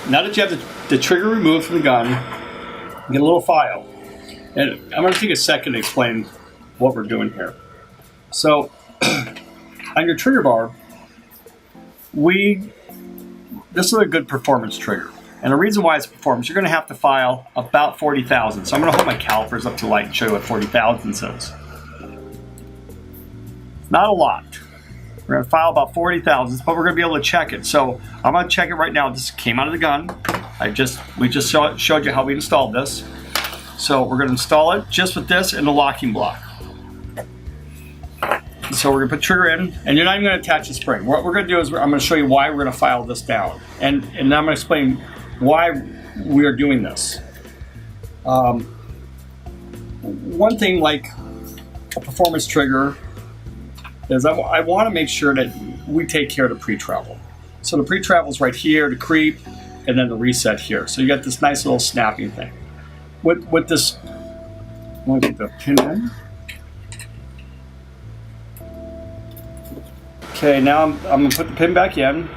now that you have the trigger removed from the gun, get a little file. And I'm going to take a second to explain what we're doing here. So, on your trigger bar, this is a good performance trigger. And the reason why it's performance, you're going to have to file about 40,000. So I'm going to hold my calipers up to the light and show you what 40,000 says. Not a lot. We're going to file about 40,000, but we're going to be able to check it. So I'm going to check it right now. This came out of the gun. We just showed you how we installed this. So we're going to install it just with this and the locking block. So we're going to put trigger in, and you're not even going to attach the spring. What we're going to do is I'm going to show you why we're going to file this down. And then I'm going to explain why we are doing this. One thing like a performance trigger is I want to make sure that we take care of the pre-travel. So the pre-travel is right here, the creep, and then the reset here. So you got this nice little snapping thing. With this, I'm going to get the pin in. Okay, now I'm going to put the pin back in.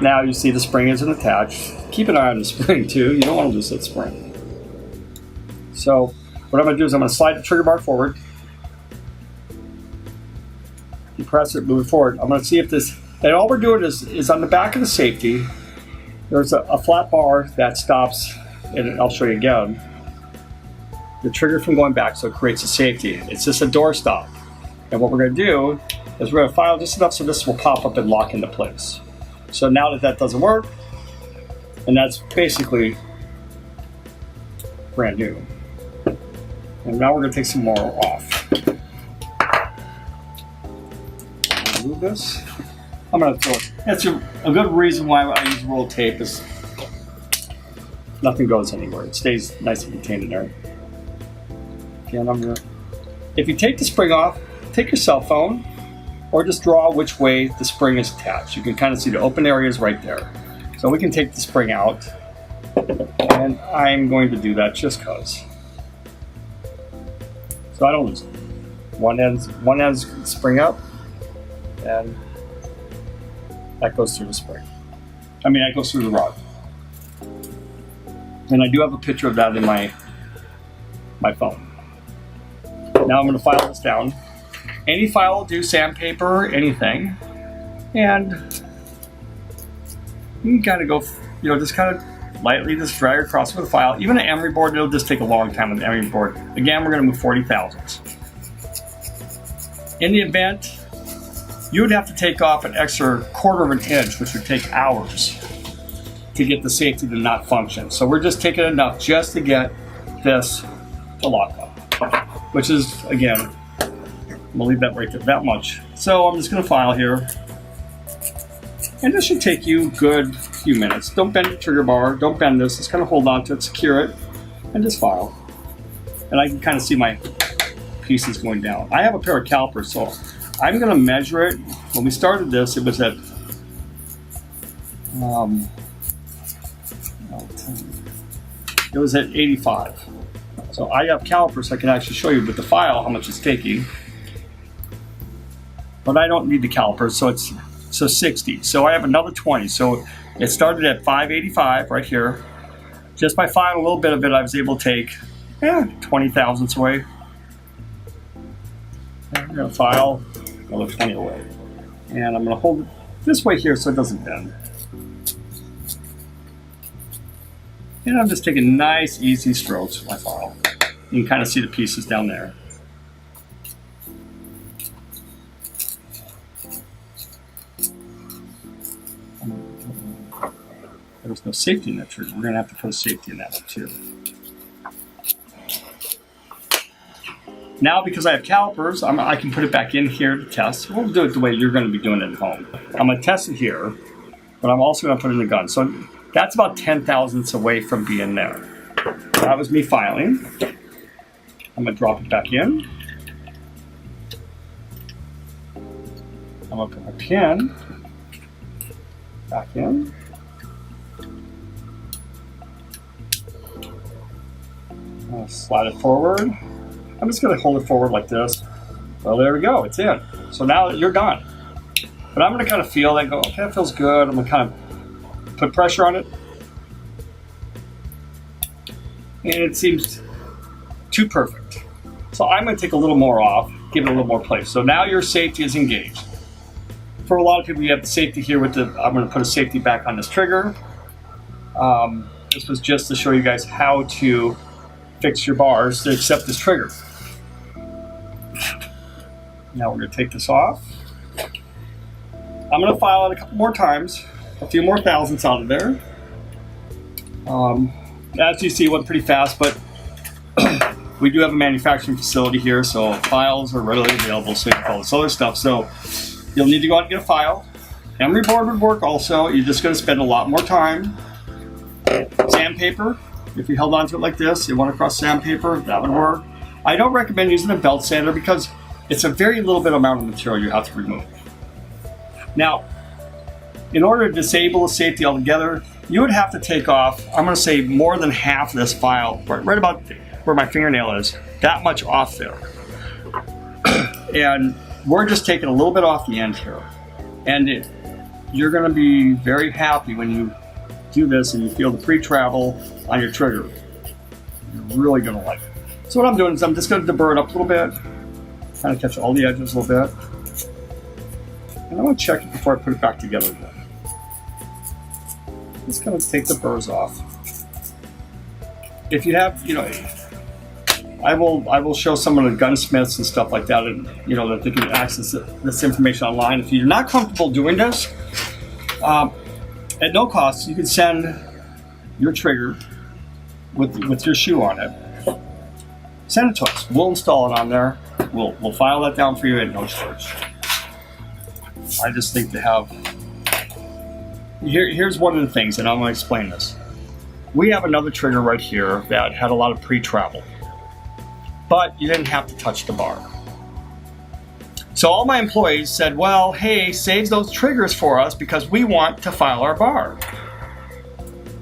Now you see the spring isn't attached. Keep an eye on the spring too. You don't want to lose that spring. So what I'm going to do is I'm going to slide the trigger bar forward. You press it, move it forward. I'm going to see if this, and all we're doing is on the back of the safety, there's a flat bar that stops, and I'll show you again, the trigger from going back, so it creates a safety. It's just a door stop. And what we're going to do is we're going to file just enough so this will pop up and lock into place. So now that doesn't work, and that's basically brand new. And now we're going to take some more off. Remove this. I'm going to throw it. That's a good reason why I use roll tape is nothing goes anywhere. It stays nice and contained in there. Again, if you take the spring off, take your cell phone or just draw which way the spring is attached. You can kind of see the open areas right there. So we can take the spring out, and I'm going to do that just because. So I don't lose it. One end's spring up, and that goes through the spring. That goes through the rod. And I do have a picture of that in my phone. Now I'm going to file this down. Any file will do, sandpaper, anything. And you can kind of go, just kind of lightly just drag across with a file. Even an emery board, it'll just take a long time with the emery board. Again, we're going to move 40,000. In the event, you would have to take off an extra 1/4 of an inch, which would take hours to get the safety to not function. So we're just taking enough just to get this to lock up, which is, again, I'm going to leave that right there, that much. So I'm just going to file here. And this should take you a good few minutes. Don't bend the trigger bar, don't bend this, just kind of hold on to it, secure it, and just file. And I can kind of see my pieces going down. I have a pair of calipers, so I'm going to measure it. When we started this, it was at it was at 85. So I have calipers, so I can actually show you with the file how much it's taking. But I don't need the calipers, so it's 60. So I have another 20. So it started at 585 right here. Just by filing a little bit of it, I was able to take 20 thousandths away. And I'm going to file another 20 away. And I'm going to hold it this way here so it doesn't bend. And I'm just taking nice, easy strokes with my file. You can kind of see the pieces down there. There was no safety in that trigger. We're going to have to put a safety in that one too. Now, because I have calipers, I can put it back in here to test. We'll do it the way you're going to be doing it at home. I'm going to test it here, but I'm also going to put it in the gun. So that's about 10 thousandths away from being there. That was me filing. I'm going to drop it back in. I'm going to put my pin back in. I'll slide it forward. I'm just going to hold it forward like this. Well, there we go. It's in. So now you're done. But I'm going to kind of feel that, go, okay, that feels good. I'm going to kind of put pressure on it. and it seems too perfect. So I'm going to take a little more off, give it a little more place. So now your safety is engaged. For a lot of people, you have the safety here with the, I'm going to put a safety back on this trigger. This was just to show you guys how to fix your bars to accept this trigger. Now we're going to take this off. I'm going to file it a couple more times, a few more thousandths out of there. As you see, it went pretty fast, but we do have a manufacturing facility here, so files are readily available, so you can all this other stuff. So you'll need to go out and get a file. Emery board would work also. You're just going to spend a lot more time. Sandpaper, if you held onto it like this, you want to cross sandpaper, that would work. I don't recommend using a belt sander because it's a very little bit amount of material you have to remove. Now, in order to disable the safety altogether, you would have to take off, I'm going to say more than half of this file, right about where my fingernail is, that much off there. And we're just taking a little bit off the end here. And you're going to be very happy when you do this and you feel the free travel on your trigger. You're really going to like it. So what I'm doing is I'm just going to deburr it up a little bit, kind of catch all the edges a little bit. And I'm going to check it before I put it back together again. Just going to take the burrs off. If you have, I will show some of the gunsmiths and stuff like that, and that they can access this information online. If you're not comfortable doing this, at no cost, you can send your trigger with your shoe on it. Send it to us. We'll install it on there. We'll file that down for you at no charge. I just think to have. Here's one of the things, and I'm going to explain this. We have another trigger right here that had a lot of pre-travel, but you didn't have to touch the bar. So all my employees said, well, hey, save those triggers for us because we want to file our bar.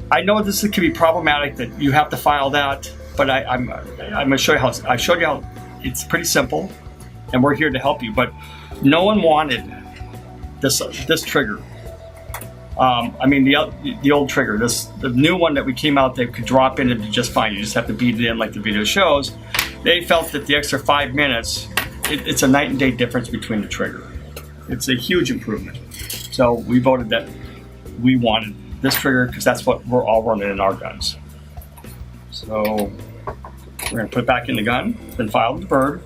I know this can be problematic that you have to file that, but I'm going to show you how. I showed you how it's pretty simple, and we're here to help you. But no one wanted this trigger. The old trigger. The new one that we came out that could drop in and be just fine. You just have to beat it in like the video shows. They felt that the extra 5 minutes, it's a night and day difference between the trigger. It's a huge improvement. So we voted that we wanted this trigger because that's what we're all running in our guns. So we're going to put it back in the gun, then file the bird.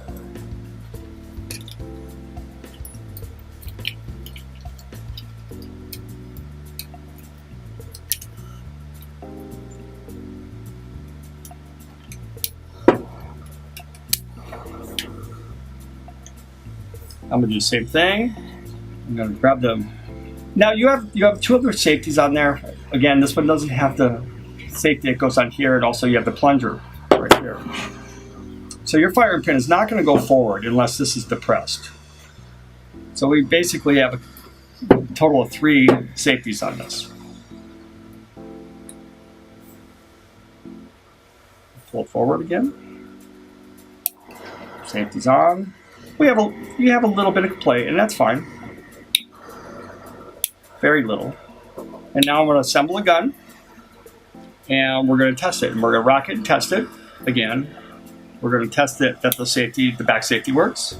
I'm going to do the same thing. I'm going to grab them. Now you have two other safeties on there. Again, this one doesn't have the safety that goes on here, and also you have the plunger right here. So your firing pin is not going to go forward unless this is depressed. So we basically have a total of 3 safeties on this. Pull it forward again. Safety's on. You have a little bit of play, and that's fine. Very little. And now I'm going to assemble a gun, and we're going to test it. And we're going to rock it and test it again. We're going to test it that the back safety works.